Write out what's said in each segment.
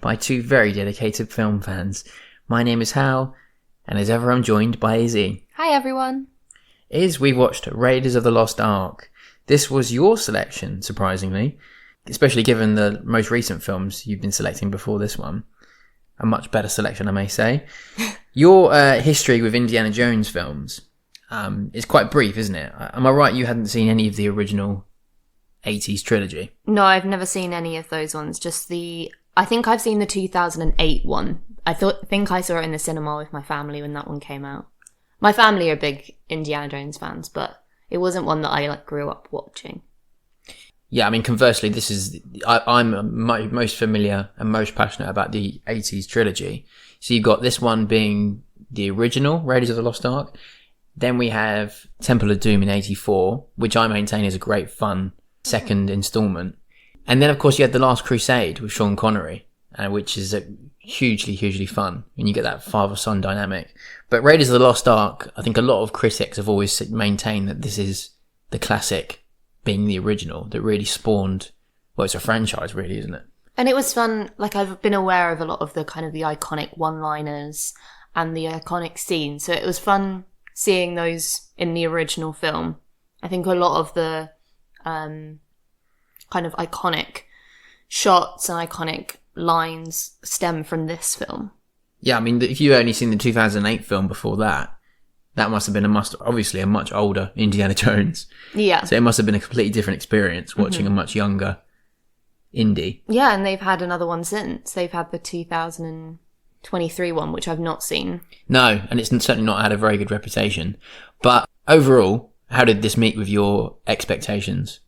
by two very dedicated film fans. My name is Hal, and as ever I'm joined by Izzy. Hi everyone. We watched Raiders of the Lost Ark. This was your selection, surprisingly, especially given the most recent films you've been selecting before this one. A much better selection, I may say. Your history with Indiana Jones films is quite brief, isn't it? Am I right you hadn't seen any of the original 80s trilogy? No, I've never seen any of those ones. I think I've seen the 2008 one. I think I saw it in the cinema with my family when that one came out. My family are big Indiana Jones fans, but it wasn't one that I grew up watching. Yeah, I mean, conversely, I'm most familiar and most passionate about the 80s trilogy. So you've got this one being the original, Raiders of the Lost Ark. Then we have Temple of Doom in 84, which I maintain is a great fun second instalment. And then, of course, you had The Last Crusade with Sean Connery, which is hugely fun when you get that father-son dynamic. But Raiders of the Lost Ark, I think a lot of critics have always maintained that this is the classic, being the original, that really spawned, well, it's a franchise really, isn't it? And it was fun. I've been aware of a lot of the kind of the iconic one-liners and the iconic scenes, so it was fun seeing those in the original film. I think a lot of the kind of iconic shots and iconic lines stem from this film. Yeah, I mean, if you only seen the 2008 film before that must have been obviously a much older Indiana Jones. Yeah. So it must have been a completely different experience watching a much younger Indy. Yeah, and they've had another one since. They've had the 2023 one, which I've not seen. No, and it's certainly not had a very good reputation. But overall, how did this meet with your expectations?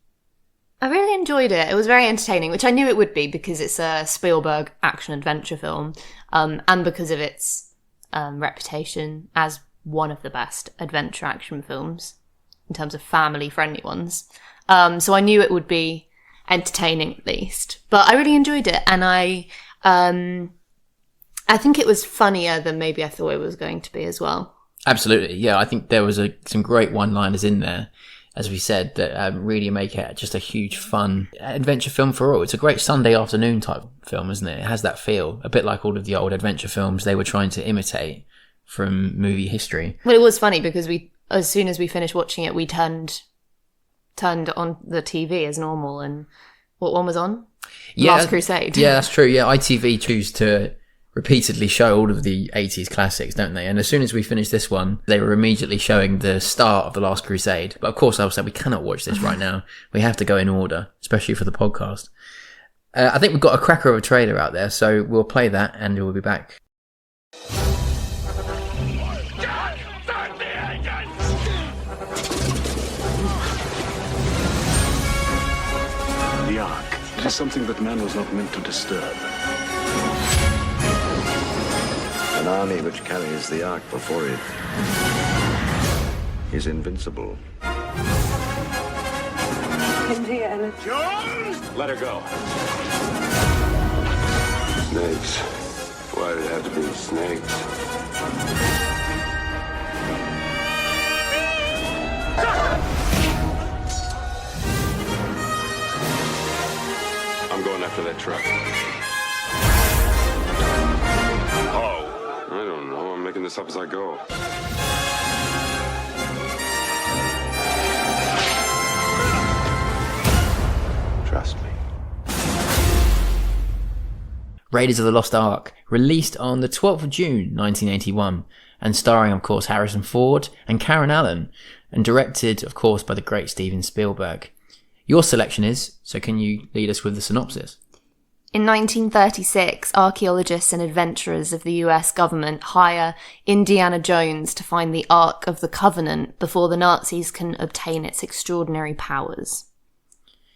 I really enjoyed it. It was very entertaining, which I knew it would be because it's a Spielberg action-adventure film, and because of its reputation as one of the best adventure action films in terms of family-friendly ones. So I knew it would be entertaining at least. But I really enjoyed it, and I think it was funnier than maybe I thought it was going to be as well. Absolutely, yeah. I think there was some great one-liners in there, as we said, that really make it just a huge fun adventure film for all. It's a great Sunday afternoon type film, isn't it? It has that feel, a bit like all of the old adventure films they were trying to imitate from movie history. Well, it was funny because as soon as we finished watching it, we turned on the TV as normal, and what one was on? Yeah, Last Crusade. Yeah, that's true. Yeah, ITV choose to repeatedly show all of the 80s classics, don't they? And as soon as we finished this one, they were immediately showing the start of The Last Crusade. But of course, I was saying we cannot watch this right now. We have to go in order, especially for the podcast. I think we've got a cracker of a trailer out there, so we'll play that and we'll be back. The Ark. It is something that man was not meant to disturb. An army which carries the Ark before it is invincible. Indiana Jones! Let her go. Snakes. Why did it have to be snakes? I'm going after that truck. Oh. I don't know. I'm making this up as I go. Trust me. Raiders of the Lost Ark, released on the 12th of June 1981, and starring, of course, Harrison Ford and Karen Allen, and directed, of course, by the great Steven Spielberg. Your selection is, so can you lead us with the synopsis? In 1936, archaeologists and adventurers of the US government hire Indiana Jones to find the Ark of the Covenant before the Nazis can obtain its extraordinary powers.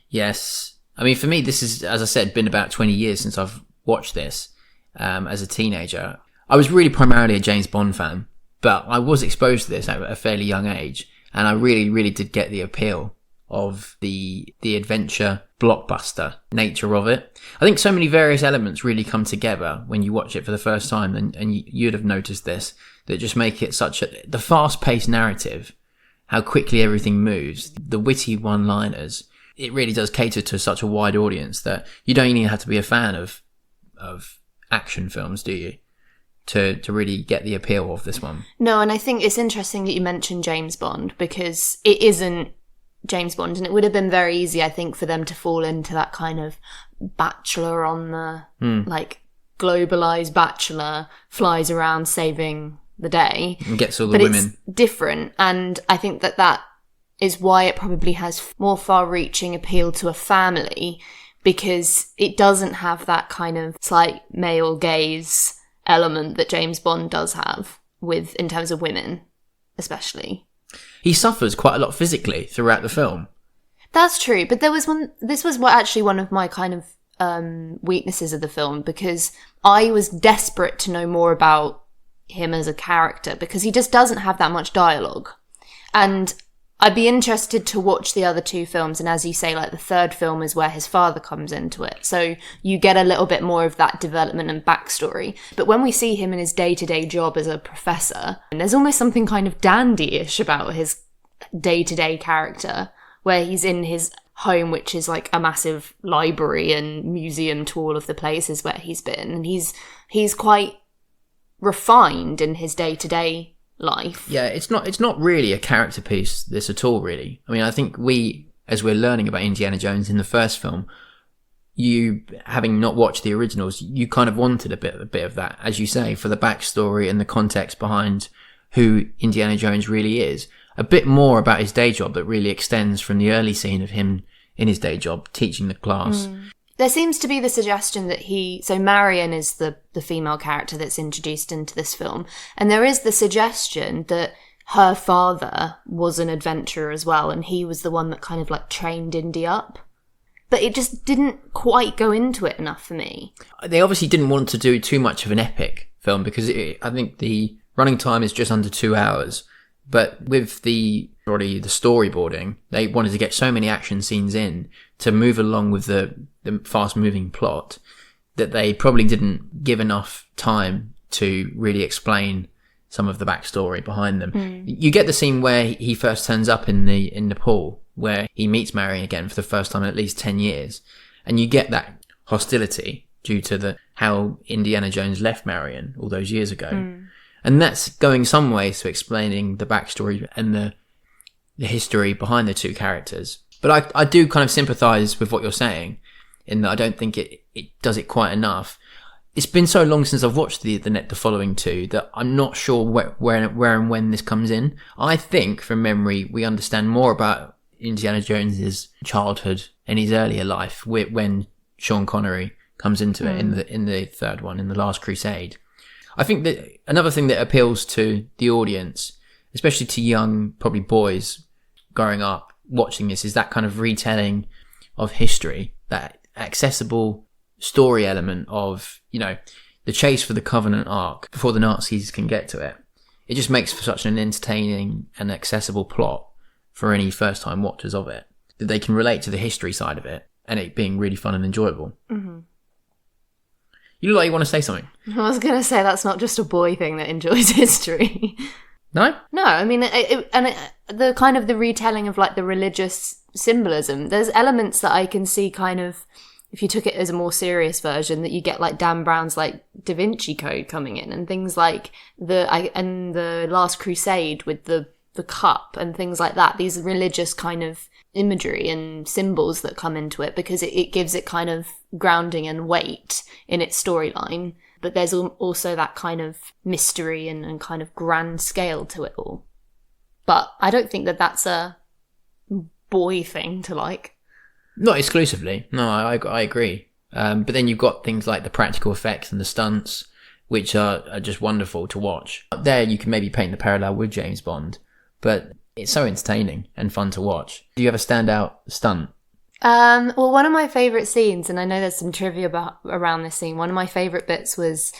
Yes. I mean, for me, this is, as I said, been about 20 years since I've watched this as a teenager. I was really primarily a James Bond fan, but I was exposed to this at a fairly young age, and I really did get the appeal of the adventure blockbuster nature of it. I think so many various elements really come together when you watch it for the first time, and you'd have noticed this, that just make it the fast-paced narrative, how quickly everything moves, the witty one-liners. It really does cater to such a wide audience that you don't even have to be a fan of action films, do you? To really get the appeal of this one. No, and I think it's interesting that you mentioned James Bond, because it isn't James Bond, and it would have been very easy, I think, for them to fall into that kind of bachelor on the, like, globalized bachelor, flies around saving the day. And gets all the women. It's different, and I think that is why it probably has more far-reaching appeal to a family, because it doesn't have that kind of slight male gaze element that James Bond does have, with in terms of women, especially. He suffers quite a lot physically throughout the film. That's true, but this was actually one of my kind of weaknesses of the film, because I was desperate to know more about him as a character, because he just doesn't have that much dialogue. And I'd be interested to watch the other two films, and as you say, like, the third film is where his father comes into it, so you get a little bit more of that development and backstory. But when we see him in his day-to-day job as a professor, and there's almost something kind of dandy-ish about his day-to-day character, where he's in his home, which is like a massive library and museum to all of the places where he's been, and he's quite refined in his day-to-day life. Yeah, it's not really a character piece, this at all, really. I mean, I think as we're learning about Indiana Jones in the first film, you, having not watched the originals, you kind of wanted a bit of that, as you say, for the backstory and the context behind who Indiana Jones really is. A bit more about his day job that really extends from the early scene of him in his day job teaching the class. There seems to be the suggestion that so Marion is the female character that's introduced into this film, and there is the suggestion that her father was an adventurer as well, and he was the one that kind of like trained Indy up. But it just didn't quite go into it enough for me. They obviously didn't want to do too much of an epic film, because I think the running time is just under 2 hours. But with the storyboarding, they wanted to get so many action scenes in to move along with the fast-moving plot that they probably didn't give enough time to really explain some of the backstory behind them. You get the scene where he first turns up in the pool, where he meets Marion again for the first time in at least 10 years, and you get that hostility due to how Indiana Jones left Marion all those years ago. And that's going some ways to explaining the backstory and the history behind the two characters. But I do kind of sympathise with what you're saying, in that I don't think it does it quite enough. It's been so long since I've watched the following two that I'm not sure where and when this comes in. I think, from memory, we understand more about Indiana Jones's childhood and his earlier life when Sean Connery comes into it in the third one, in The Last Crusade. I think that another thing that appeals to the audience, especially to young, probably boys growing up watching this, is that kind of retelling of history, that accessible story element of, the chase for the Covenant Ark before the Nazis can get to it. It just makes for such an entertaining and accessible plot for any first-time watchers of it, that they can relate to the history side of it and it being really fun and enjoyable. Mm-hmm. You look like you want to say something. I was going to say that's not just a boy thing that enjoys history. No? No, I mean, the kind of the retelling of like the religious symbolism, there's elements that I can see kind of, if you took it as a more serious version, that you get like Dan Brown's like Da Vinci Code coming in, and things like the Last Crusade with the cup and things like that, these religious kind of imagery and symbols that come into it, because it gives it kind of grounding and weight in its storyline. But there's also that kind of mystery and kind of grand scale to it all. But I don't think that that's a boy thing to like. Not exclusively. No, I agree. But then you've got things like the practical effects and the stunts, which are just wonderful to watch. There you can maybe paint the parallel with James Bond, but it's so entertaining and fun to watch. Do you have a standout stunt? Well, one of my favourite scenes, and I know there's some trivia around this scene, one of my favourite bits was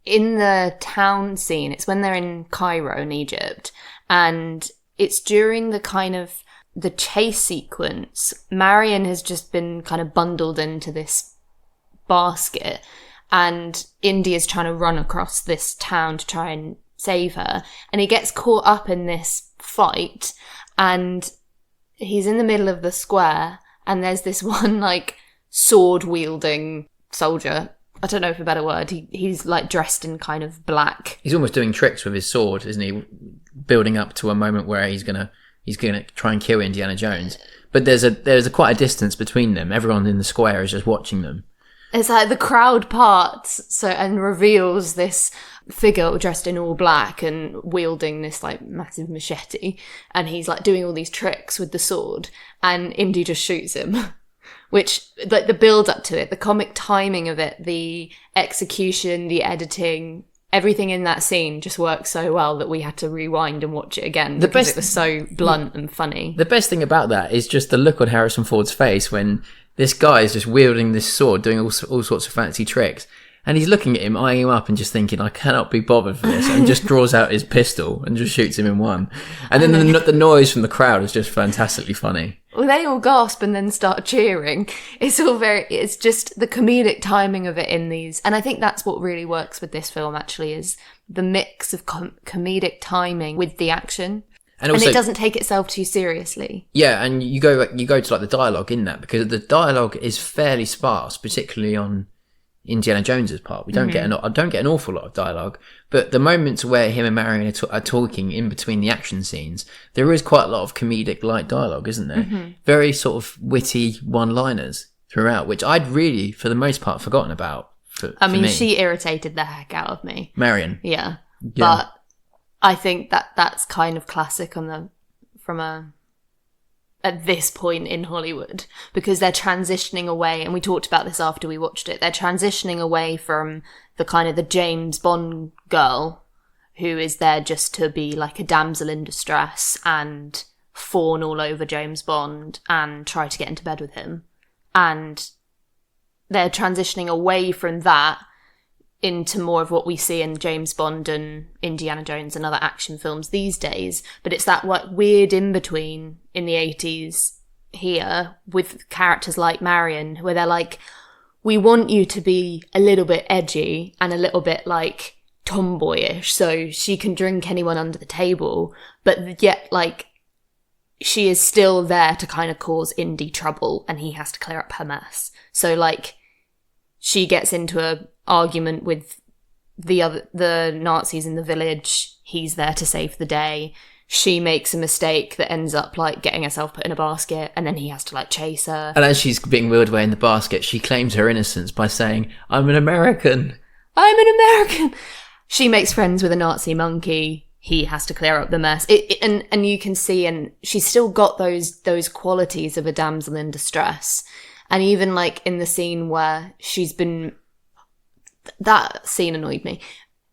in the town scene. It's when they're in Cairo in Egypt, and it's during the kind of the chase sequence. Marion has just been kind of bundled into this basket, and Indy is trying to run across this town to try and save her, and he gets caught up in this fight, and he's in the middle of the square, and there's this one like sword wielding soldier I don't know for a better word, he's like dressed in kind of black. He's almost doing tricks with his sword, isn't he? Building up to a moment where he's gonna try and kill Indiana Jones. But there's quite a distance between them. Everyone in the square is just watching them. It's like the crowd parts and reveals this figure dressed in all black and wielding this like massive machete, and he's like doing all these tricks with the sword, and Indy just shoots him. Which, like, the build up to it, the comic timing of it, the execution, the editing, everything in that scene just works so well that we had to rewind and watch it again because it was so blunt and funny. The best thing about that is just the look on Harrison Ford's face when this guy is just wielding this sword, doing all sorts of fancy tricks. And he's looking at him, eyeing him up and just thinking, I cannot be bothered for this. And just draws out his pistol and just shoots him in one. And then the noise from the crowd is just fantastically funny. Well, they all gasp and then start cheering. It's just the comedic timing of it in these. And I think that's what really works with this film, actually, is the mix of comedic timing with the action. And also, it doesn't take itself too seriously. Yeah, and you go to like the dialogue in that, because the dialogue is fairly sparse, particularly on Indiana Jones's part. We don't get an awful lot of dialogue, but the moments where him and Marion are talking in between the action scenes, there is quite a lot of comedic light dialogue, isn't there? Mm-hmm. Very sort of witty one-liners throughout, which I'd really, for the most part, forgotten about. For me. She irritated the heck out of me. Marion. Yeah. But I think that's kind of classic at this point in Hollywood, because they're transitioning away, and we talked about this after we watched it, they're transitioning away from the kind of the James Bond girl who is there just to be like a damsel in distress and fawn all over James Bond and try to get into bed with him. And they're transitioning away from that into more of what we see in James Bond and Indiana Jones and other action films these days. But it's that weird in-between in the 80s here with characters like Marion, where they're like, we want you to be a little bit edgy and a little bit like tomboyish so she can drink anyone under the table, but yet like she is still there to kind of cause Indy trouble and he has to clear up her mess. So like she gets into a argument with the Nazis in the village. He's there to save the day. She makes a mistake that ends up like getting herself put in a basket, and then he has to like chase her. And as she's being wheeled away in the basket, she claims her innocence by saying, I'm an American. I'm an American. She makes friends with a Nazi monkey. He has to clear up the mess. And you can see, and she's still got those qualities of a damsel in distress. And even like in the scene where that scene annoyed me.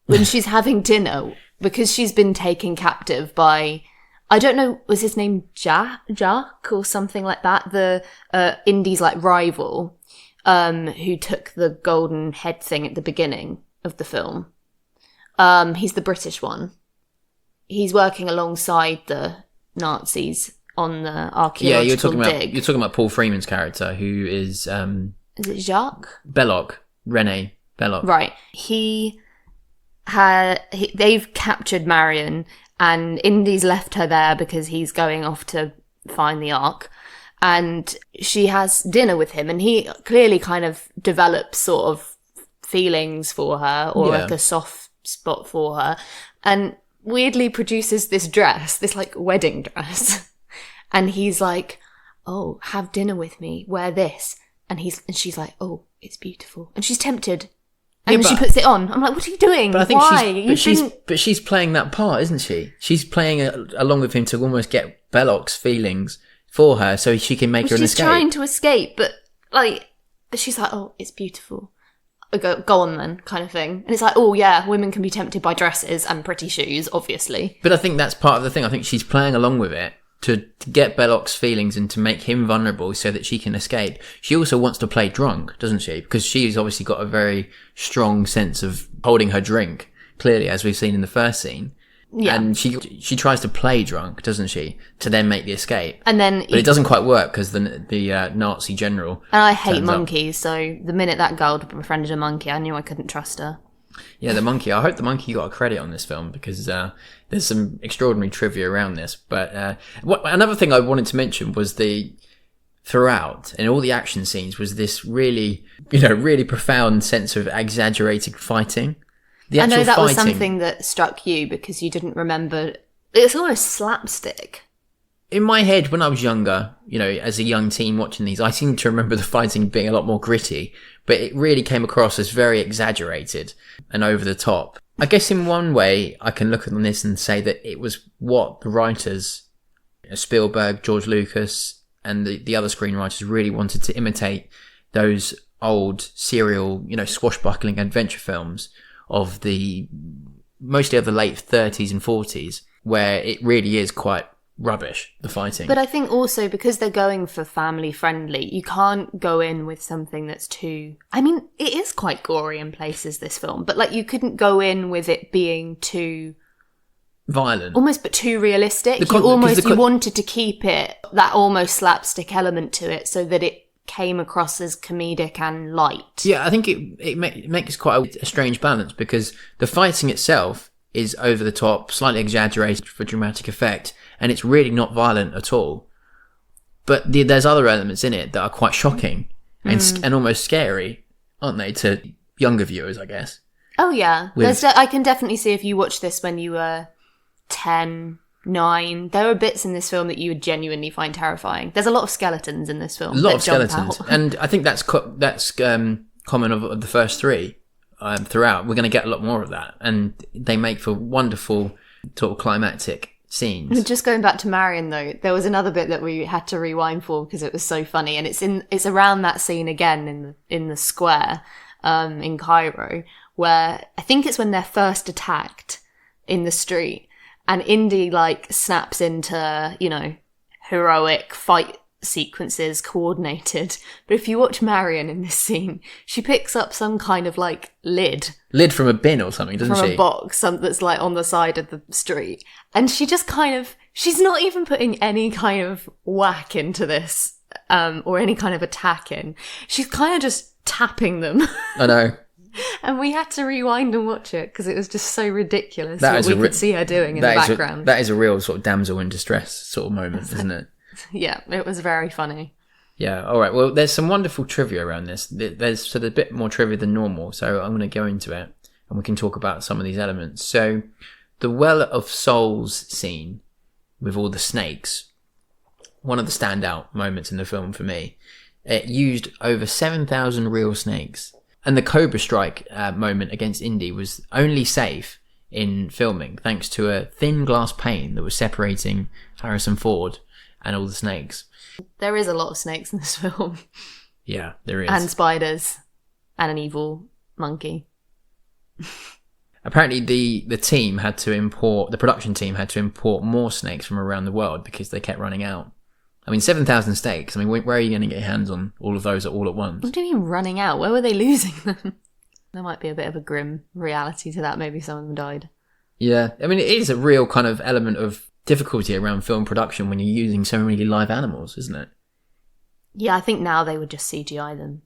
When she's having dinner, because she's been taken captive by, I don't know, was his name Jack or something like that? The Indy's like rival, who took the golden head thing at the beginning of the film. He's the British one. He's working alongside the Nazis on the archaeological dig. You're talking about Paul Freeman's character, who is... is it Jacques? Belloc. René Belloc. Right. They've captured Marion, and Indy's left her there because he's going off to find the Ark. And she has dinner with him, and he clearly kind of develops sort of feelings for her, or like a soft spot for her, and weirdly produces this dress, this like wedding dress. And he's like, oh, have dinner with me, wear this. And she's like, oh, it's beautiful. And she's tempted. And she puts it on. I'm like, what are you doing? But I think Why? she's playing that part, isn't she? She's playing along with him to almost get Belloc's feelings for her so she can make her an escape. She's trying to escape, but she's like, oh, it's beautiful. Go on then, kind of thing. And it's like, oh yeah, women can be tempted by dresses and pretty shoes, obviously. But I think that's part of the thing. I think she's playing along with it to get Belloc's feelings and to make him vulnerable so that she can escape. She also wants to play drunk, doesn't she? Because she's obviously got a very strong sense of holding her drink, clearly, as we've seen in the first scene. Yeah. And she tries to play drunk, doesn't she, to then make the escape. And then, but it doesn't quite work because the Nazi general. And I hate monkeys, so the minute that girl befriended a monkey, I knew I couldn't trust her. Yeah, the monkey. I hope the monkey got a credit on this film because there's some extraordinary trivia around this. But another thing I wanted to mention was the throughout in all the action scenes was this really, really profound sense of exaggerated fighting. The I actual know that was fighting, something that struck you because you didn't remember. It's almost slapstick. in my head, when I was younger, as a young teen watching these, I seem to remember the fighting being a lot more gritty, but it really came across as very exaggerated and over the top. I guess in one way, I can look at this and say that it was what the writers, Spielberg, George Lucas, and the other screenwriters really wanted to imitate those old serial, swashbuckling adventure films of mostly of the late 30s and 40s, where it really is quite rubbish, the fighting. But I think also because they're going for family friendly, you can't go in with something that's too... I mean, it is quite gory in places, this film, but you couldn't go in with it being too... violent. Almost, but too realistic. You wanted to keep it, that almost slapstick element to it, so that it came across as comedic and light. Yeah, I think it makes quite a strange balance, because the fighting itself is over the top, slightly exaggerated for dramatic effect, and it's really not violent at all. But there's other elements in it that are quite shocking and almost scary, aren't they, to younger viewers, I guess. Oh yeah, I can definitely see if you watched this when you were 10, 9, there are bits in this film that you would genuinely find terrifying. There's a lot of skeletons in this film. A lot of skeletons, and I think that's common of the first three throughout. We're going to get a lot more of that, and they make for wonderful sort of climactic scenes. Just going back to Marion though, there was another bit that we had to rewind for because it was so funny, and it's around that scene again in the square in Cairo, where I think it's when they're first attacked in the street. And Indy, snaps into, heroic fight sequences, coordinated. But if you watch Marion in this scene, she picks up some kind of, lid. Lid from a bin or something, doesn't she? From a box, that's, on the side of the street. And she just she's not even putting any kind of whack into this, or any kind of attack in. She's kind of just tapping them. I know. And we had to rewind and watch it because it was just so ridiculous what we could see her doing in the background. That is a real sort of damsel in distress sort of moment, isn't it? Yeah, it was very funny. Yeah, all right. Well, there's some wonderful trivia around this. There's a bit more trivia than normal, so I'm going to go into it and we can talk about some of these elements. So the Well of Souls scene with all the snakes, one of the standout moments in the film for me. It used over 7,000 real snakes. And the Cobra Strike moment against Indy was only safe in filming thanks to a thin glass pane that was separating Harrison Ford and all the snakes. There is a lot of snakes in this film. Yeah, there is. And spiders. And an evil monkey. Apparently the production team had to import more snakes from around the world because they kept running out. I mean, 7,000 steaks. I mean, where are you going to get your hands on all of those all at once? What do you mean running out? Where were they losing them? There might be a bit of a grim reality to that. Maybe some of them died. Yeah. I mean, it is a real kind of element of difficulty around film production when you're using so many live animals, isn't it? Yeah, I think now they would just CGI them.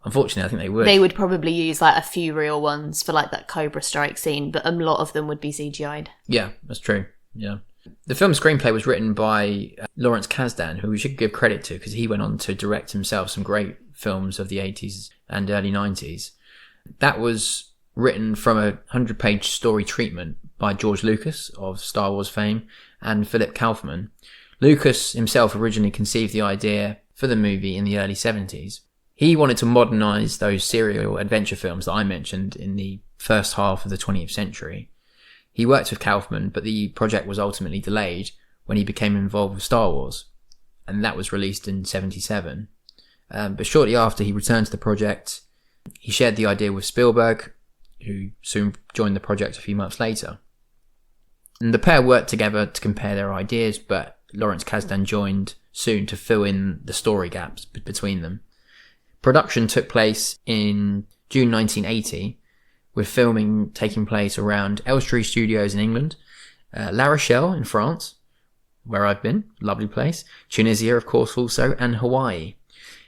Unfortunately, I think they would. They would probably use a few real ones for that Cobra Strike scene, but a lot of them would be CGI'd. Yeah, that's true. Yeah. The film's screenplay was written by Lawrence Kasdan, who we should give credit to because he went on to direct himself some great films of the 80s and early 90s. That was written from a 100-page story treatment by George Lucas of Star Wars fame and Philip Kaufman. Lucas himself originally conceived the idea for the movie in the early 70s. He wanted to modernise those serial adventure films that I mentioned in the first half of the 20th century. He worked with Kaufman, but the project was ultimately delayed when he became involved with Star Wars, and that was released in 1977. But shortly after he returned to the project, he shared the idea with Spielberg, who soon joined the project a few months later. And the pair worked together to compare their ideas, but Lawrence Kasdan joined soon to fill in the story gaps between them. Production took place in June 1980, with filming taking place around Elstree Studios in England, La Rochelle in France, where I've been, lovely place, Tunisia of course also, and Hawaii.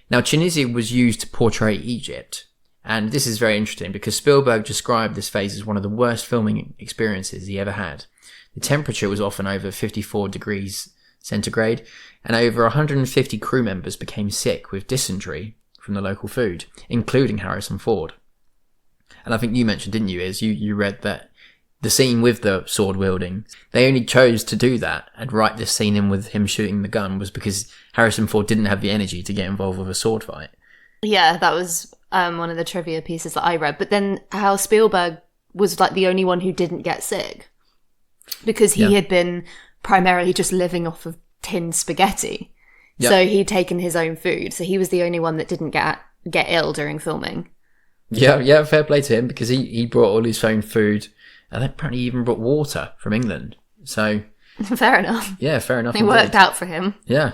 Now Tunisia was used to portray Egypt, and this is very interesting because Spielberg described this phase as one of the worst filming experiences he ever had. The temperature was often over 54 degrees centigrade, and over 150 crew members became sick with dysentery from the local food, including Harrison Ford. And I think you mentioned, didn't you, you read that the scene with the sword wielding, they only chose to do that and write this scene in with him shooting the gun was because Harrison Ford didn't have the energy to get involved with a sword fight. Yeah, that was one of the trivia pieces that I read. But then how Spielberg was like the only one who didn't get sick because he had been primarily just living off of tinned spaghetti. Yep. So he'd taken his own food. So he was the only one that didn't get ill during filming. Yeah, fair play to him because he brought all his own food and apparently he even brought water from England. So fair enough. Yeah, fair enough. It worked out for him. Yeah.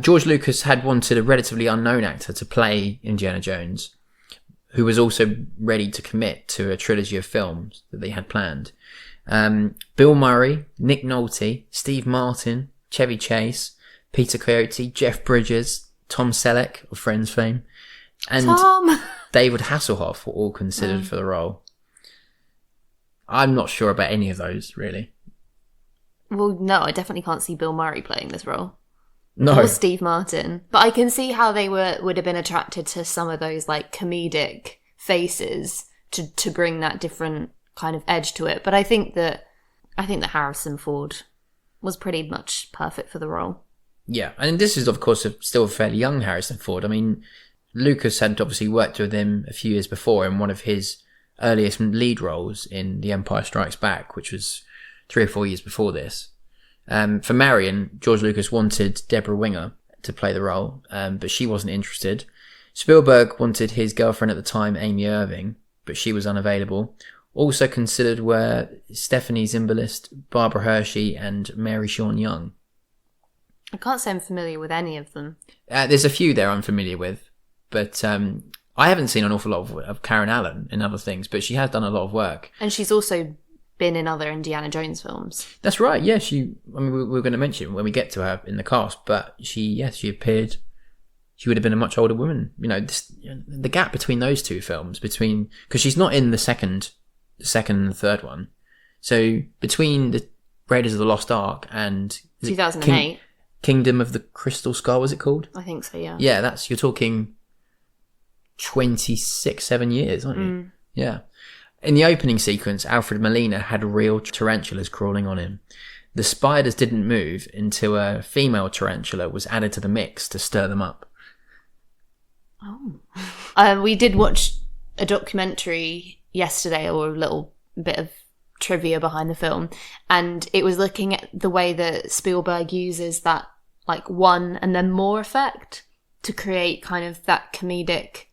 George Lucas had wanted a relatively unknown actor to play Indiana Jones, who was also ready to commit to a trilogy of films that they had planned. Bill Murray, Nick Nolte, Steve Martin, Chevy Chase, Peter Coyote, Jeff Bridges, Tom Selleck of Friends fame, and David Hasselhoff were all considered for the role. I'm not sure about any of those, really. Well, no, I definitely can't see Bill Murray playing this role. No. Or Steve Martin. But I can see how they would have been attracted to some of those like comedic faces to bring that different kind of edge to it. But I think that Harrison Ford was pretty much perfect for the role. Yeah, and this is of course still a fairly young Harrison Ford. I mean, Lucas had obviously worked with him a few years before in one of his earliest lead roles in The Empire Strikes Back, which was 3 or 4 years before this. For Marion, George Lucas wanted Deborah Winger to play the role, but she wasn't interested. Spielberg wanted his girlfriend at the time, Amy Irving, but she was unavailable. Also considered were Stephanie Zimbalist, Barbara Hershey, and Mary Sean Young. I can't say I'm familiar with any of them. There's a few there I'm familiar with, but I haven't seen an awful lot of Karen Allen in other things, but she has done a lot of work. And she's also been in other Indiana Jones films. That's right, yeah. We're going to mention when we get to her in the cast, but she appeared. She would have been a much older woman. The gap between those two films, because she's not in the second and the third one. So between the Raiders of the Lost Ark and 2008, Kingdom of the Crystal Skull, was it called? I think so. Yeah. Yeah, you're talking 7 years, aren't you? Yeah. In the opening sequence, Alfred Molina had real tarantulas crawling on him. The spiders didn't move until a female tarantula was added to the mix to stir them up. Oh. We did watch a documentary yesterday, or a little bit of trivia behind the film, and it was looking at the way that Spielberg uses that like one and then more effect to create kind of that comedic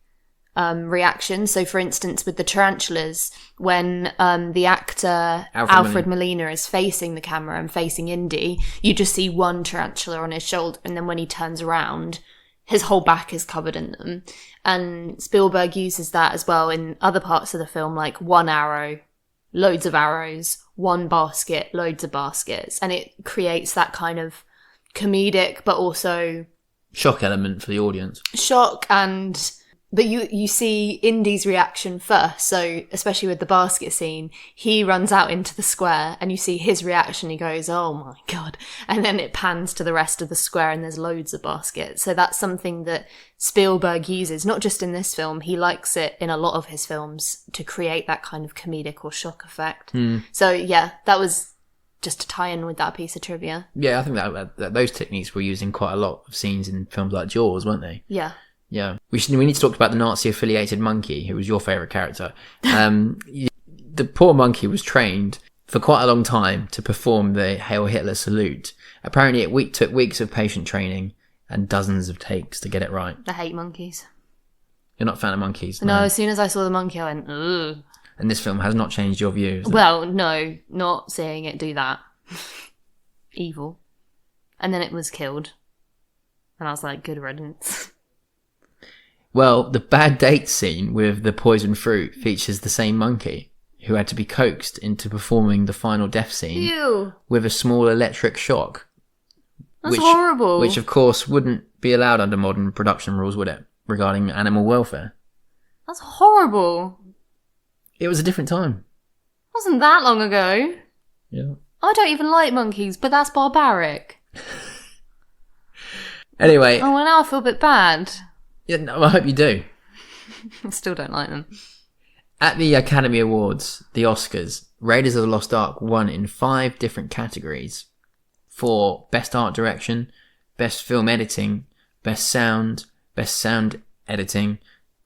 reaction. So for instance, with the tarantulas, when the actor Alfred Molina is facing the camera and facing Indy, you just see one tarantula on his shoulder, and then when he turns around, his whole back is covered in them. And Spielberg uses that as well in other parts of the film, like one arrow, loads of arrows, one basket, loads of baskets, and it creates that kind of comedic but also shock element for the audience. But you see Indy's reaction first, so especially with the basket scene, he runs out into the square and you see his reaction, he goes, oh my god, and then it pans to the rest of the square and there's loads of baskets. So that's something that Spielberg uses, not just in this film, he likes it in a lot of his films to create that kind of comedic or shock effect. So yeah, that was just to tie in with that piece of trivia. Yeah, I think that those techniques were used in quite a lot of scenes in films like Jaws, weren't they? Yeah. Yeah, we need to talk about the Nazi-affiliated monkey, who was your favourite character. The poor monkey was trained for quite a long time to perform the Hail Hitler salute. Apparently, it took weeks of patient training and dozens of takes to get it right. I hate monkeys. You're not a fan of monkeys? No, as soon as I saw the monkey, I went, ugh. And this film has not changed your views? Well, no, not seeing it do that. Evil. And then it was killed. And I was like, good riddance. Well, the bad date scene with the poison fruit features the same monkey who had to be coaxed into performing the final death scene with a small electric shock. That's horrible. Which, of course, wouldn't be allowed under modern production rules, would it? Regarding animal welfare. That's horrible. It was a different time. Wasn't that long ago. Yeah. I don't even like monkeys, but that's barbaric. Anyway, Oh, well, now I feel a bit bad. yeah, no, I hope you do. I still don't like them. At the Academy Awards, the Oscars, Raiders of the Lost Ark won in 5 different categories for Best Art Direction, Best Film Editing, Best Sound Editing,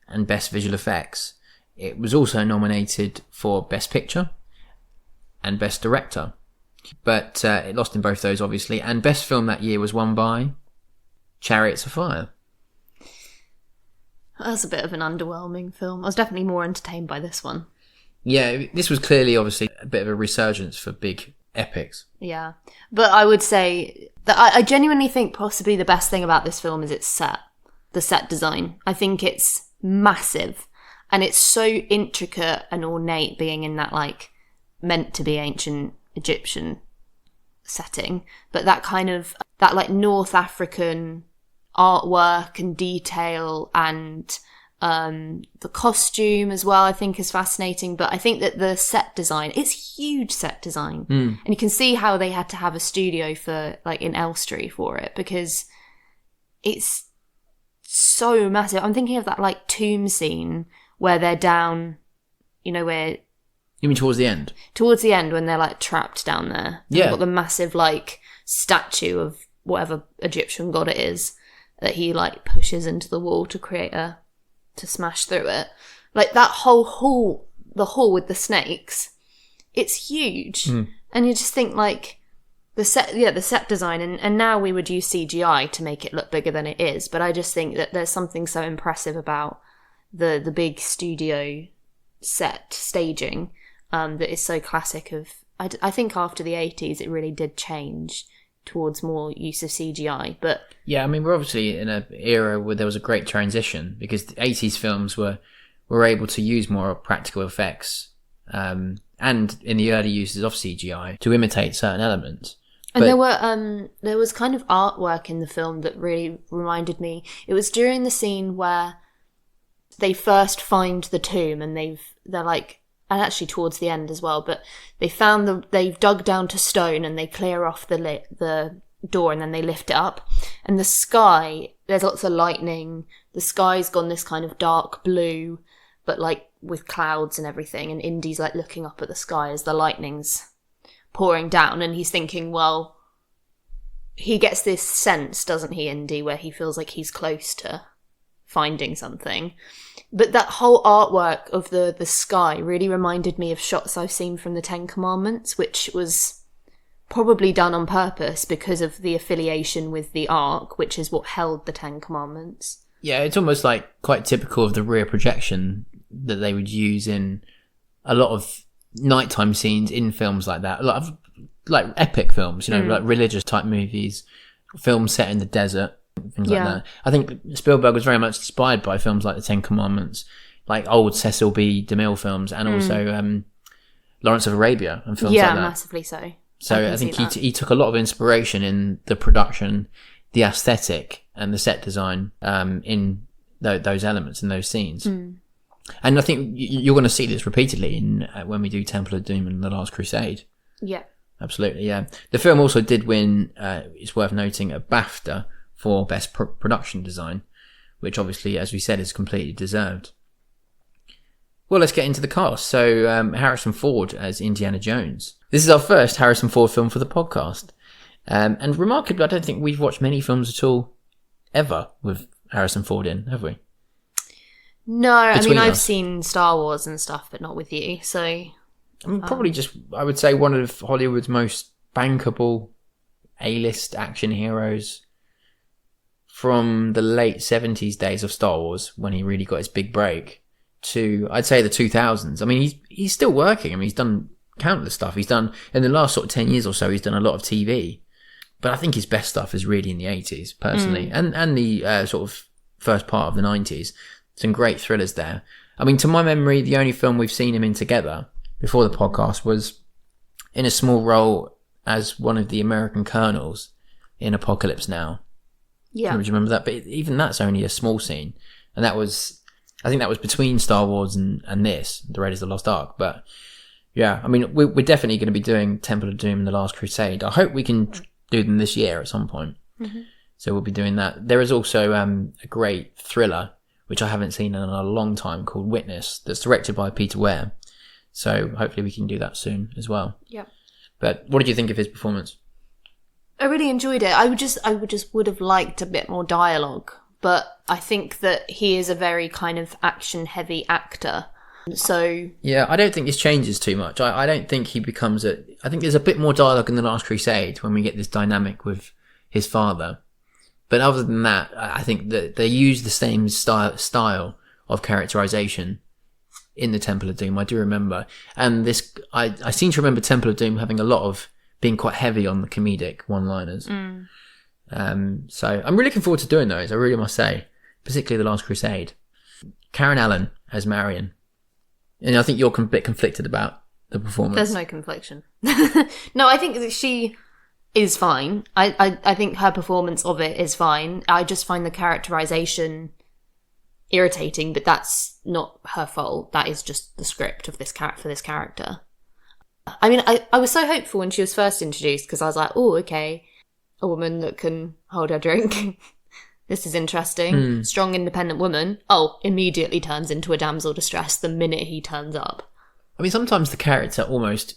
and Best Visual Effects. It was also nominated for Best Picture and Best Director, but it lost in both those, obviously. And Best Film that year was won by Chariots of Fire. That's a bit of an underwhelming film. I was definitely more entertained by this one. Yeah, this was clearly, obviously, a bit of a resurgence for big epics. Yeah. But I would say that I genuinely think possibly the best thing about this film is its set. The set design. I think it's massive. And it's so intricate and ornate, being in that, like, meant to be ancient Egyptian setting. But that kind of, that, like, North African artwork and detail, and the costume as well, I think is fascinating. But I think that the set design, it's huge set design, and you can see how they had to have a studio for, like, in Elstree for it, because it's so massive. I'm thinking of that, like, tomb scene where they're down, you know, where, You mean towards the end? towards the end when they're, like, trapped down there. Yeah. They've got the massive, like, statue of whatever Egyptian god it is that he, like, pushes into the wall to smash through it. Like, that whole hall, the hall with the snakes, it's huge. And you just think, like, the set design, and now we would use CGI to make it look bigger than it is, but I just think that there's something so impressive about the big studio set staging that is so classic of, I think after the 80s it really did change towards more use of CGI. But Yeah, I mean, we're obviously in an era where there was a great transition, because the 80s films were able to use more practical effects, and in the early uses of CGI to imitate certain elements. And But there was kind of artwork in the film that really reminded me. It was during the scene where they first find the tomb, and they're like, and actually towards the end as well, but they've dug down to stone and they clear off the door, and then they lift it up, and the sky, there's lots of lightning. The sky's gone this kind of dark blue, but like with clouds and everything, and Indy's like looking up at the sky as the lightning's pouring down, and he's thinking, well, he gets this sense, doesn't he, Indy, where he feels like he's close to finding something. But that whole artwork of the sky really reminded me of shots I've seen from the Ten Commandments, which was probably done on purpose because of the affiliation with the Ark, which is what held the Ten Commandments. yeah, it's almost like quite typical of the rear projection that they would use in a lot of nighttime scenes in films like that. A lot of, like, epic films, you know, like religious type movies, films set in the desert, things like that. I think Spielberg was very much inspired by films like the Ten Commandments, like old Cecil B. DeMille films, and also Lawrence of Arabia and films like that. Yeah, massively so. So I think he took a lot of inspiration in the production, the aesthetic, and the set design in those elements in those scenes. And I think you're going to see this repeatedly in when we do Temple of Doom and The Last Crusade. Yeah. Absolutely, yeah. The film also did win, it's worth noting, a BAFTA for Best Production Design, which obviously, as we said, is completely deserved. Well, let's get into the cast. So, Harrison Ford as Indiana Jones. This is our first Harrison Ford film for the podcast. And remarkably, I don't think we've watched many films at all ever with Harrison Ford in, have we? No, I mean, Between I've us. seen Star Wars and stuff, but not with you, so... I mean, probably just, I would say, one of Hollywood's most bankable A-list action heroes from the late 70s days of Star Wars, when he really got his big break, to, I'd say, the 2000s. I mean, he's still working. I mean, he's done countless stuff. He's done, in the last sort of 10 years or so, he's done a lot of TV. But I think his best stuff is really in the 80s, personally, and the sort of first part of the 90s. Some great thrillers there. I mean, to my memory, the only film we've seen him in together before the podcast was in a small role as one of the American colonels in Apocalypse Now. Yeah. Do you remember that? But even that's only a small scene. And that was, I think that was between Star Wars and this, The Raiders of the Lost Ark. But yeah, I mean, we're definitely going to be doing Temple of Doom and The Last Crusade. I hope we can do them this year at some point. So we'll be doing that. There is also a great thriller, which I haven't seen in a long time, called Witness, that's directed by Peter Ware. So hopefully we can do that soon as well. Yeah. But what did you think of his performance? I really enjoyed it. I would have liked a bit more dialogue, but I think that he is a very kind of action-heavy actor. So yeah, I don't think this changes too much. I don't think he becomes I think there's a bit more dialogue in The Last Crusade when we get this dynamic with his father. But other than that, I think that they use the same style of characterization in the Temple of Doom. I do remember, and this I seem to remember Temple of Doom having a lot of being quite heavy on the comedic one-liners. So I'm really looking forward to doing those. I really must say, particularly The Last Crusade. Karen Allen as Marion. And I think you're a bit conflicted about the performance. There's no confliction. No, I think that she is fine. I think her performance of it is fine. I just find the characterization irritating, but that's not her fault. That is just the script of this for this character. I mean, I was so hopeful when she was first introduced, because I was like, oh, okay, a woman that can hold her drink. This is interesting. Strong, independent woman. Oh, immediately turns into a damsel distress the minute he turns up. I mean, sometimes the character almost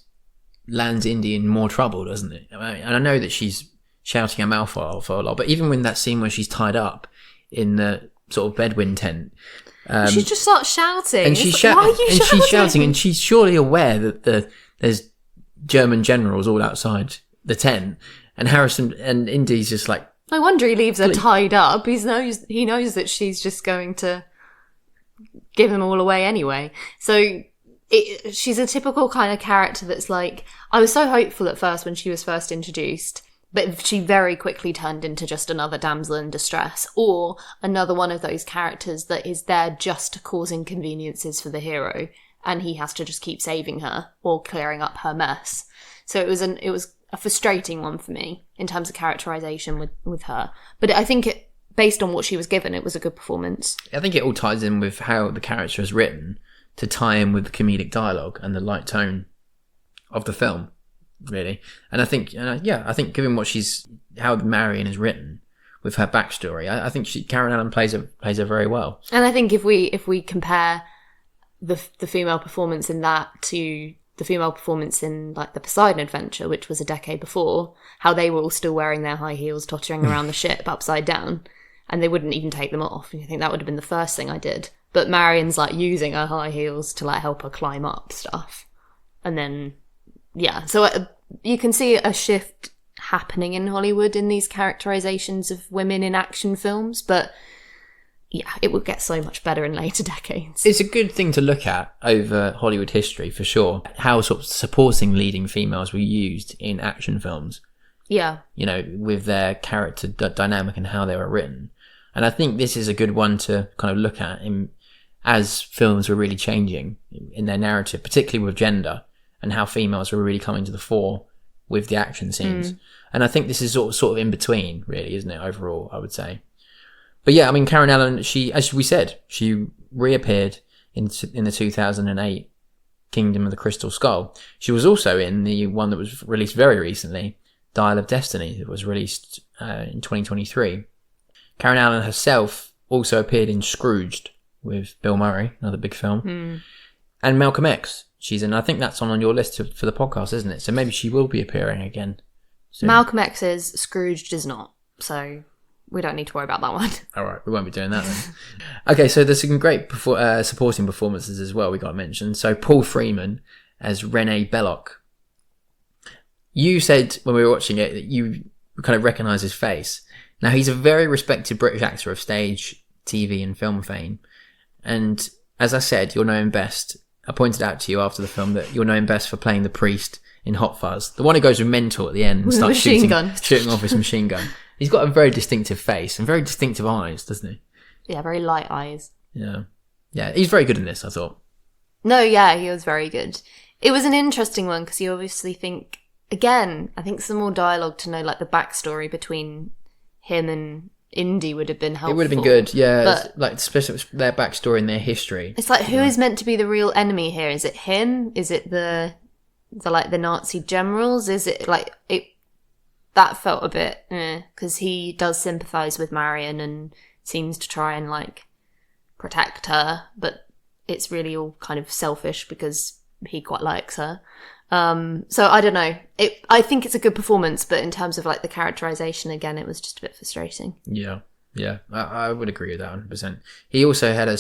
lands Indy in more trouble, doesn't it? And I know that she's shouting her mouth off for a lot, but even when that scene where she's tied up in the sort of bedouin tent, she just starts shouting. and she's shouting, and she's surely aware that there's German generals all outside the tent, and Harrison and Indy's just like. No wonder he leaves her tied up. He knows that she's just going to give them all away anyway. So she's a typical kind of character that's like, I was so hopeful at first when she was first introduced, but she very quickly turned into just another damsel in distress, or another one of those characters that is there just to cause inconveniences for the hero, and he has to just keep saving her or clearing up her mess. So it was a frustrating one for me in terms of characterization with her. But I think based on what she was given, it was a good performance. I think it all ties in with how the character is written to tie in with the comedic dialogue and the light tone of the film, really. And I think, I think given how Marion is written with her backstory, I think Karen Allen plays her very well. And I think if we compare the female performance in that to the female performance in like the Poseidon Adventure, which was a decade before, how they were all still wearing their high heels, tottering around the ship upside down, and they wouldn't even take them off. And you think that would have been the first thing I did. But Marion's like using her high heels to like help her climb up stuff. And then, yeah. So you can see a shift happening in Hollywood in these characterizations of women in action films, but yeah, it would get so much better in later decades. It's a good thing to look at over Hollywood history, for sure. How sort of supporting leading females were used in action films. Yeah. You know, with their character dynamic and how they were written. And I think this is a good one to kind of look at as films were really changing in their narrative, particularly with gender, and how females were really coming to the fore with the action scenes. And I think this is sort of in between, really, isn't it, overall, I would say. But yeah, I mean, Karen Allen, she, as we said, she reappeared in the 2008 Kingdom of the Crystal Skull. She was also in the one that was released very recently, Dial of Destiny, that was released in 2023. Karen Allen herself also appeared in Scrooged with Bill Murray, another big film. And Malcolm X, she's in. I think that's on your list for the podcast, isn't it? So maybe she will be appearing again soon. Malcolm X is, Scrooged is not. So we don't need to worry about that one. All right, we won't be doing that then. Okay, so there's some great supporting performances as well we got to mention. So Paul Freeman as Rene Belloc. You said when we were watching it that you kind of recognise his face. Now, he's a very respected British actor of stage, TV and film fame. And as I said, you'll know him best. I pointed out to you after the film that you'll know him best for playing the priest in Hot Fuzz. The one who goes with mental at the end and starts shooting off his machine gun. He's got a very distinctive face and very distinctive eyes, doesn't he? Yeah, very light eyes. Yeah. Yeah, he's very good in this, I thought. No, yeah, he was very good. It was an interesting one because you obviously think, again, I think some more dialogue to know like the backstory between him and Indy would have been helpful. It would have been good, yeah. But like especially their backstory and their history. It's like, who is meant to be the real enemy here? Is it him? Is it the Nazi generals? Is it like it? that felt a bit, because he does sympathise with Marion and seems to try and, like, protect her, but it's really all kind of selfish because he quite likes her. So I don't know. I think it's a good performance, but in terms of, like, the characterisation, again, it was just a bit frustrating. Yeah, I would agree with that 100%. He also had a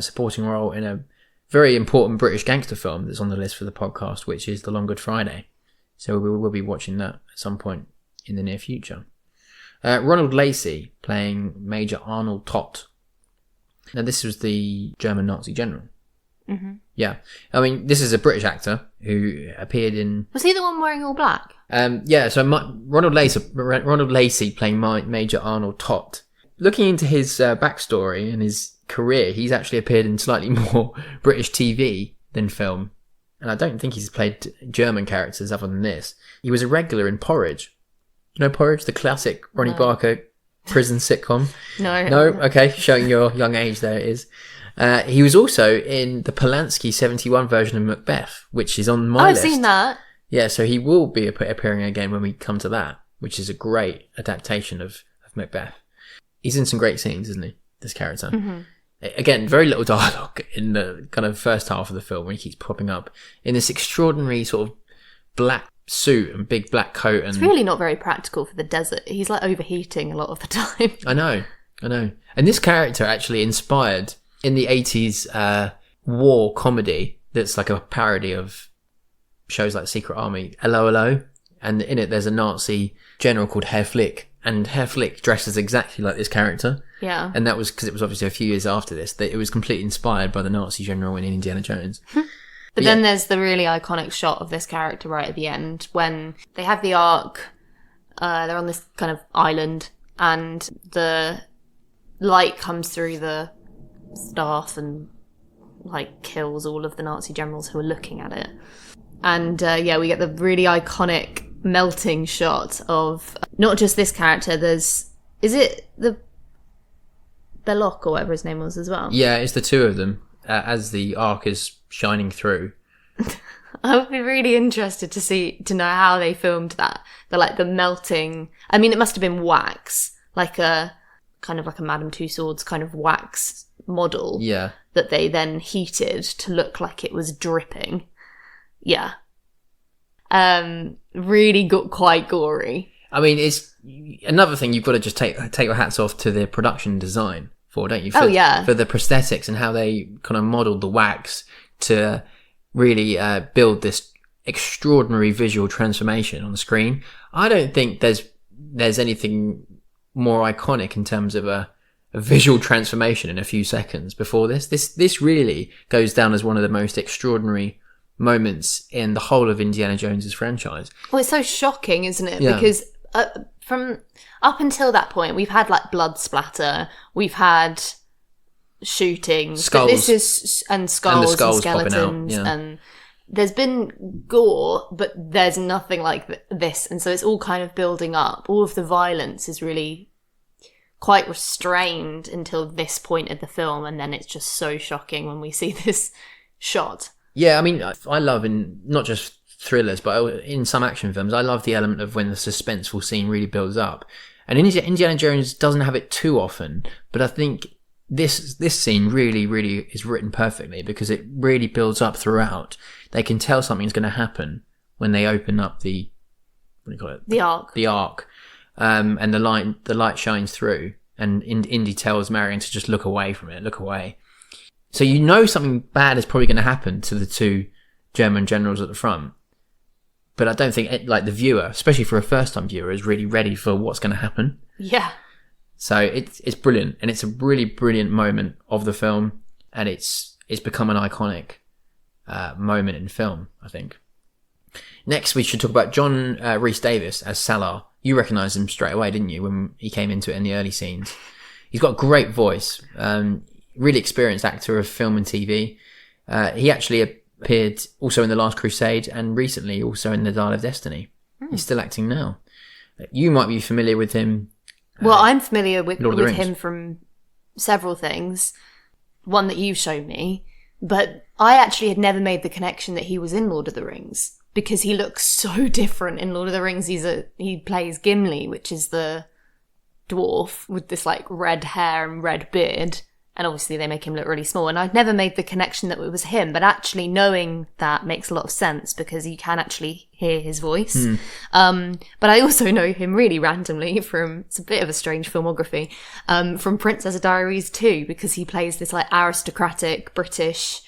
supporting role in a very important British gangster film that's on the list for the podcast, which is The Long Good Friday. So we will be watching that at some point in the near future. Ronald Lacey playing Major Arnold Tott. Now, this was the German Nazi general. Mm-hmm. Yeah. I mean, this is a British actor who appeared in... Was he the one wearing all black? Yeah, so Ronald Lacey playing Major Arnold Tott. Looking into his backstory and his career, he's actually appeared in slightly more British TV than film. And I don't think he's played German characters other than this. He was a regular in Porridge. You know Porridge, the classic Ronnie Barker prison sitcom? No. Okay, showing your young age, there it is. He was also in the Polanski 71 version of Macbeth, which is on my list. I've seen that. Yeah, so he will be appearing again when we come to that, which is a great adaptation of Macbeth. He's in some great scenes, isn't he, this character? Mm-hmm. Again, very little dialogue in the kind of first half of the film when he keeps popping up in this extraordinary sort of black suit and big black coat. And it's really not very practical for the desert. He's like overheating a lot of the time. I know. And this character actually inspired in the 80s war comedy that's like a parody of shows like Secret Army, LOLO. And in it, there's a Nazi general called Herr Flick. And Herr Flick dresses exactly like this character. Yeah. And that was because it was obviously a few years after this that it was completely inspired by the Nazi general in Indiana Jones. But then there's the really iconic shot of this character right at the end when they have the Ark. They're on this kind of island and the light comes through the staff and like kills all of the Nazi generals who are looking at it. And we get the really iconic melting shot of not just this character. Is it the Belloc or whatever his name was as well? Yeah, it's the two of them as the Ark is shining through. I would be really interested to know how they filmed that. The melting. I mean, it must have been wax, like a kind of like a Madame Tussauds kind of wax model. Yeah. That they then heated to look like it was dripping. Yeah. Really got quite gory. I mean, it's another thing you've got to just take your hats off to the production design for, don't you? For the prosthetics and how they kind of modelled the wax to really build this extraordinary visual transformation on the screen. I don't think there's anything more iconic in terms of a visual transformation in a few seconds before this. This really goes down as one of the most extraordinary moments in the whole of Indiana Jones's franchise. Well, it's so shocking, isn't it? Yeah. Because from up until that point, we've had like blood splatter, we've had shooting, skulls, but this is and skulls and skeletons, and there's been gore, but there's nothing like this, and so it's all kind of building up. All of the violence is really quite restrained until this point of the film, and then it's just so shocking when we see this shot. Yeah, I mean, I love in not just thrillers, but in some action films, I love the element of when the suspenseful scene really builds up. And Indiana Jones doesn't have it too often, but I think this scene really, really is written perfectly because it really builds up throughout. They can tell something's going to happen when they open up the Ark. The Ark, and the light shines through, and Indy tells Marion to just look away from it, look away. So you know something bad is probably going to happen to the two German generals at the front. But I don't think the viewer, especially for a first-time viewer, is really ready for what's going to happen. Yeah. So it's brilliant, and it's a really brilliant moment of the film, and it's become an iconic moment in film, I think. Next, we should talk about John Rhys Davies as Salar. You recognised him straight away, didn't you, when he came into it in the early scenes? He's got a great voice. Really experienced actor of film and TV. He actually appeared also in The Last Crusade and recently also in The Dial of Destiny. He's still acting now. You might be familiar with him. Well, I'm familiar with him from several things. One that you've shown me. But I actually had never made the connection that he was in Lord of the Rings. because he looks so different in Lord of the Rings. He plays Gimli, which is the dwarf with this like red hair and red beard, and obviously they make him look really small, and I'd never made the connection that it was him, but actually knowing that makes a lot of sense because you can actually hear his voice. But I also know him really randomly from, it's a bit of a strange filmography, from Princess Diaries 2, because he plays this like aristocratic British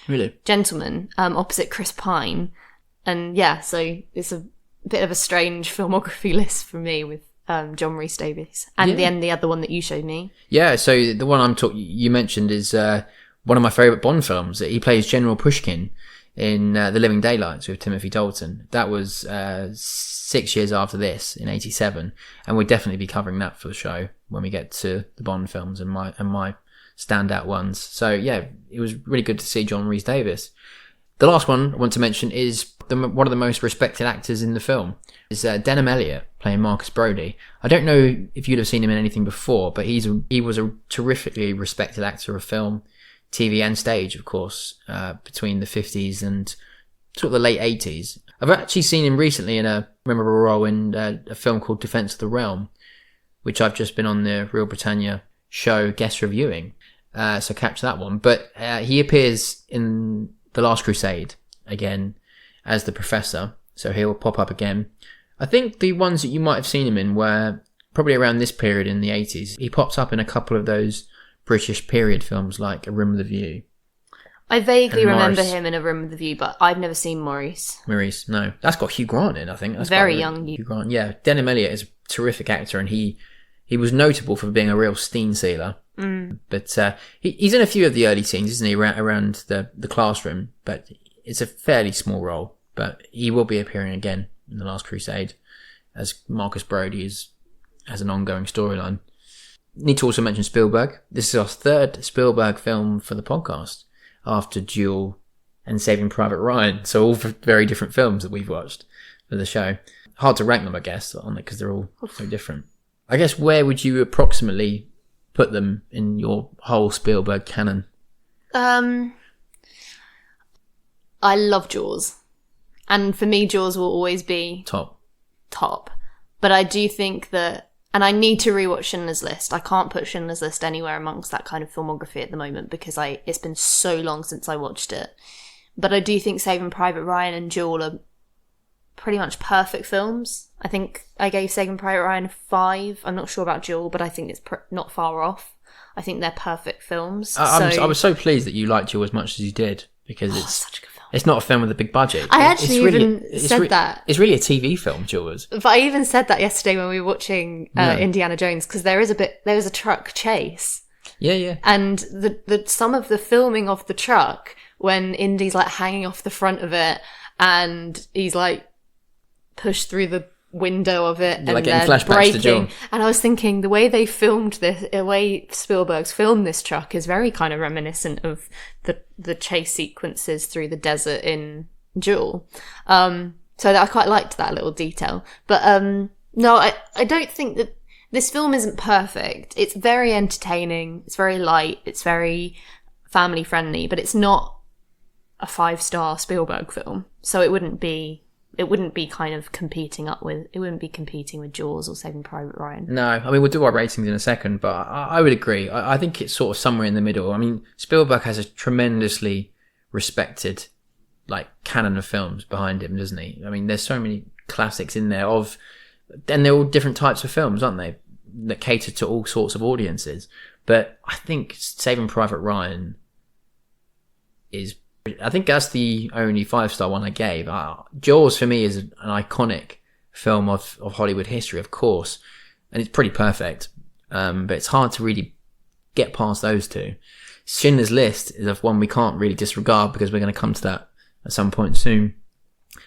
gentleman opposite Chris Pine. And yeah, so it's a bit of a strange filmography list for me with John Rhys Davies, and then the other one that you showed me. Yeah, so the one you mentioned is one of my favourite Bond films. He plays General Pushkin in The Living Daylights with Timothy Dalton. That was 6 years after this, in '87, and we'll definitely be covering that for the show when we get to the Bond films and my standout ones. So yeah, it was really good to see John Rhys Davies. The last one I want to mention is one of the most respected actors in the film. Is Denham Elliott playing Marcus Brody. I don't know if you'd have seen him in anything before, but he was a terrifically respected actor of film, TV and stage, of course, between the 50s and sort of the late 80s. I've actually seen him recently in a memorable role in a film called Defence of the Realm, which I've just been on the Real Britannia show guest reviewing, so catch that one. But he appears in The Last Crusade again as the Professor, so he'll pop up again. I think the ones that you might have seen him in were probably around this period in the 80s. He pops up in a couple of those British period films like A Room with a View. I vaguely remember him in A Room with a View, but I've never seen Maurice. Maurice, no. That's got Hugh Grant in, I think. That's very young Hugh Grant. Yeah, Denham Elliott is a terrific actor, and he was notable for being a real steam sealer. But he's in a few of the early scenes, isn't he, around the classroom, but it's a fairly small role. But he will be appearing again in The Last Crusade as Marcus Brody has an ongoing storyline. Need to also mention Spielberg. This is our third Spielberg film for the podcast after Duel and Saving Private Ryan. So all very different films that we've watched for the show. Hard to rank them, I guess, on it because they're all so different. I guess where would you approximately put them in your whole Spielberg canon? I love Jaws. And for me, Jaws will always be top. But I do think that, and I need to rewatch Schindler's List. I can't put Schindler's List anywhere amongst that kind of filmography at the moment because it's been so long since I watched it. But I do think Saving Private Ryan and Duel are pretty much perfect films. I think I gave Saving Private Ryan 5. I'm not sure about Duel, but I think it's not far off. I think they're perfect films. I was so pleased that you liked Duel as much as you did because it's such a good film. It's not a film with a big budget. I actually said that. It's really a TV film, Jaws. But I even said that yesterday when we were watching Indiana Jones because there is a truck chase. Yeah. And the some of the filming of the truck when Indy's like hanging off the front of it and he's like pushed through the window of it and like they're braking. And I was thinking the way they filmed this, the way Spielberg's filmed this truck is very kind of reminiscent of the chase sequences through the desert in Duel. So I quite liked that little detail. But no, I don't think that this film isn't perfect. It's very entertaining. It's very light. It's very family friendly, but it's not a 5-star Spielberg film. So it wouldn't be kind of competing with Jaws or Saving Private Ryan. No, I mean, we'll do our ratings in a second, but I would agree. I think it's sort of somewhere in the middle. I mean, Spielberg has a tremendously respected, like, canon of films behind him, doesn't he? I mean, there's so many classics in there and they're all different types of films, aren't they? That cater to all sorts of audiences. But I think Saving Private Ryan I think that's the only 5-star one I gave. Jaws for me is an iconic film of Hollywood history, of course, and it's pretty perfect. But it's hard to really get past those two. Schindler's List is one we can't really disregard because we're going to come to that at some point soon,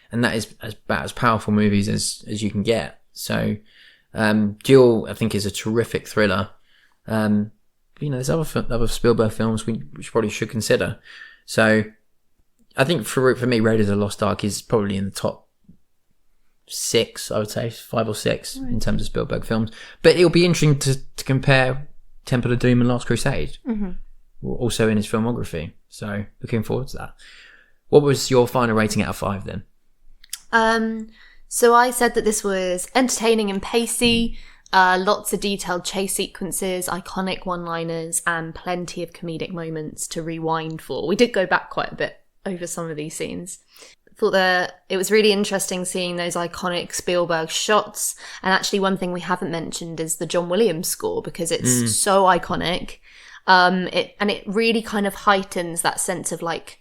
and that is about as powerful movies as you can get. So, Duel I think is a terrific thriller. There's other Spielberg films which probably should consider. So. I think for me, Raiders of the Lost Ark is probably in the top 6, I would say, 5 or 6 in terms of Spielberg films. But it'll be interesting to compare Temple of Doom and Last Crusade, also in his filmography. So looking forward to that. What was your final rating out of 5 then? So I said that this was entertaining and pacey, lots of detailed chase sequences, iconic one-liners, and plenty of comedic moments to rewind for. We did go back quite a bit over some of these scenes. Thought that it was really interesting seeing those iconic Spielberg shots. And actually one thing we haven't mentioned is the John Williams score, because it's so iconic. It really kind of heightens that sense of like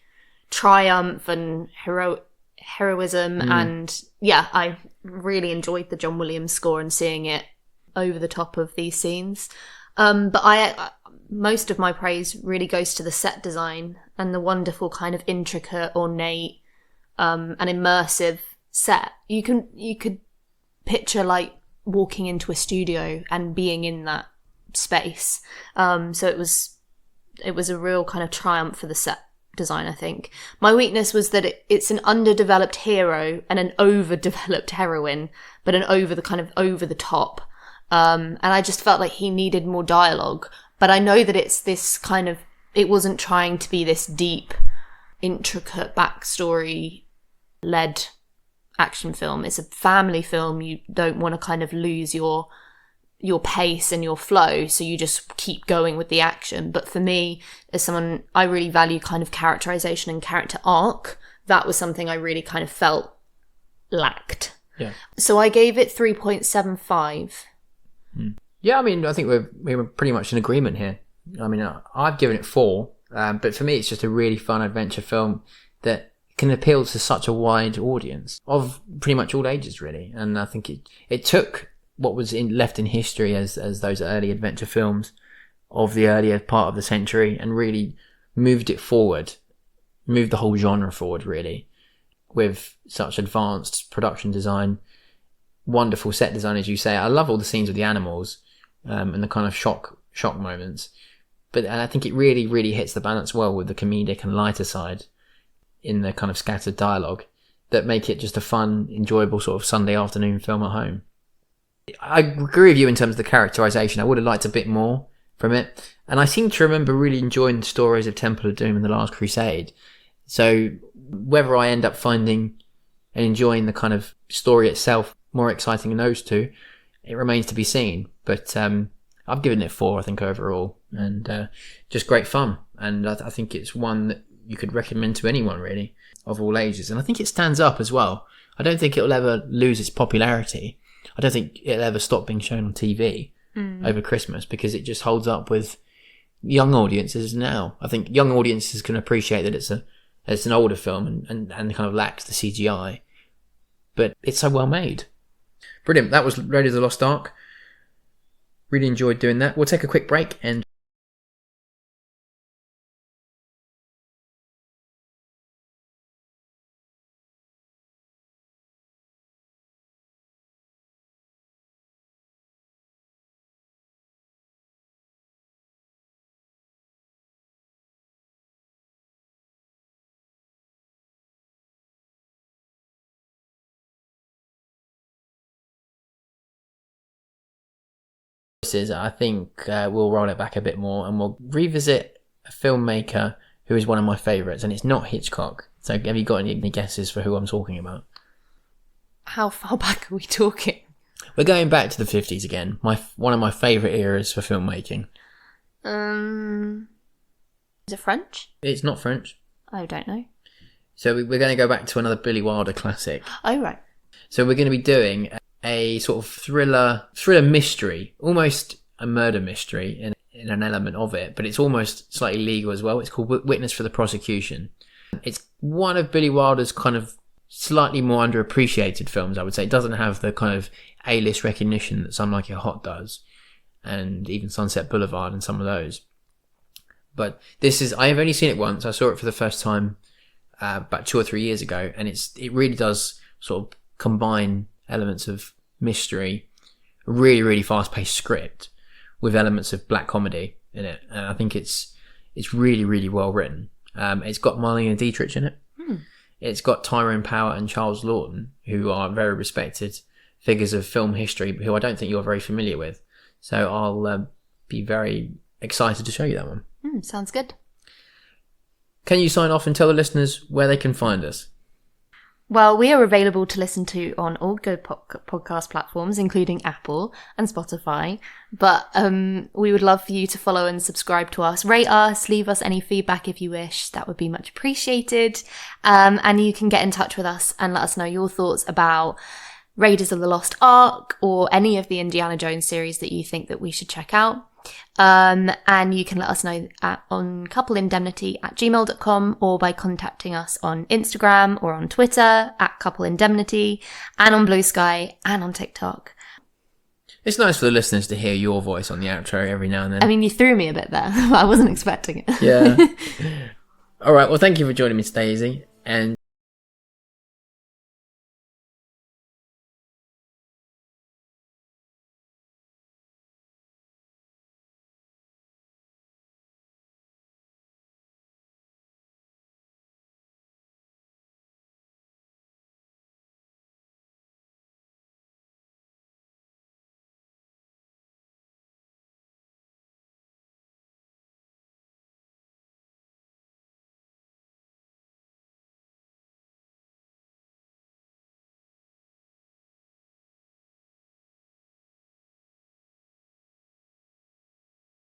triumph and heroism. And yeah, I really enjoyed the John Williams score and seeing it over the top of these scenes. But most of my praise really goes to the set design and the wonderful kind of intricate, ornate, and immersive set. You could picture like walking into a studio and being in that space. So it was a real kind of triumph for the set design, I think. My weakness was that it's an underdeveloped hero and an overdeveloped heroine, but over the top. And I just felt like he needed more dialogue. But I know that it's this kind of, it wasn't trying to be this deep, intricate backstory-led action film. It's a family film. You don't want to kind of lose your pace and your flow, so you just keep going with the action. But for me, as someone, I really value kind of characterization and character arc. That was something I really kind of felt lacked. Yeah. So I gave it 3.75. Yeah, I mean, I think we were pretty much in agreement here. I mean, I've given it 4, but for me, it's just a really fun adventure film that can appeal to such a wide audience of pretty much all ages, really. And I think it took what was left in history as those early adventure films of the earlier part of the century and really moved it forward, moved the whole genre forward, really, with such advanced production design, wonderful set design, as you say. I love all the scenes with the animals and the kind of shock moments. And I think it really, really hits the balance well with the comedic and lighter side in the kind of scattered dialogue that make it just a fun, enjoyable sort of Sunday afternoon film at home. I agree with you in terms of the characterization. I would have liked a bit more from it. And I seem to remember really enjoying the stories of Temple of Doom and The Last Crusade. So whether I end up finding and enjoying the kind of story itself more exciting than those two, it remains to be seen. But I've given it 4, I think, overall. And just great fun. And I think it's one that you could recommend to anyone, really, of all ages. And I think it stands up as well. I don't think it'll ever lose its popularity. I don't think it'll ever stop being shown on TV over Christmas, because it just holds up with young audiences now. I think young audiences can appreciate that it's an older film and kind of lacks the CGI, but it's so well made. Brilliant. That was Raiders of the Lost Ark. Really enjoyed doing that. We'll take a quick break and I think we'll roll it back a bit more and we'll revisit a filmmaker who is one of my favourites, and it's not Hitchcock. So have you got any guesses for who I'm talking about? How far back are we talking? We're going back to the 50s again. One of my favourite eras for filmmaking. Is it French? It's not French. I don't know. So we're going to go back to another Billy Wilder classic. Oh, right. So we're going to be doing a sort of thriller mystery, almost a murder mystery in an element of it, but it's almost slightly legal as well. It's called Witness for the Prosecution. It's one of Billy Wilder's kind of slightly more underappreciated films, I would say. It doesn't have the kind of A-list recognition that Some Like It Hot does, and even Sunset Boulevard and some of those. But I have only seen it once. I saw it for the first time about 2 or 3 years ago, and it really does sort of combine elements of mystery, a really, really fast-paced script with elements of black comedy in it. And I think it's really, really well written. It's got Marlene Dietrich in it. It's got Tyrone Power and Charles Lawton, who are very respected figures of film history, who I don't think you're very familiar with. So I'll be very excited to show you that one. Sounds good. Can you sign off and tell the listeners where they can find us? Well, we are available to listen to on all good podcast platforms, including Apple and Spotify. But we would love for you to follow and subscribe to us, rate us, leave us any feedback if you wish. That would be much appreciated. And you can get in touch with us and let us know your thoughts about Raiders of the Lost Ark or any of the Indiana Jones series that you think that we should check out. And you can let us know on coupleindemnity@gmail.com or by contacting us on Instagram or on Twitter @coupleindemnity and on Blue Sky and on TikTok. It's nice for the listeners to hear your voice on the outro every now and then. I mean, you threw me a bit there. I wasn't expecting it. Yeah. All right. Well, thank you for joining me today, Izzy. And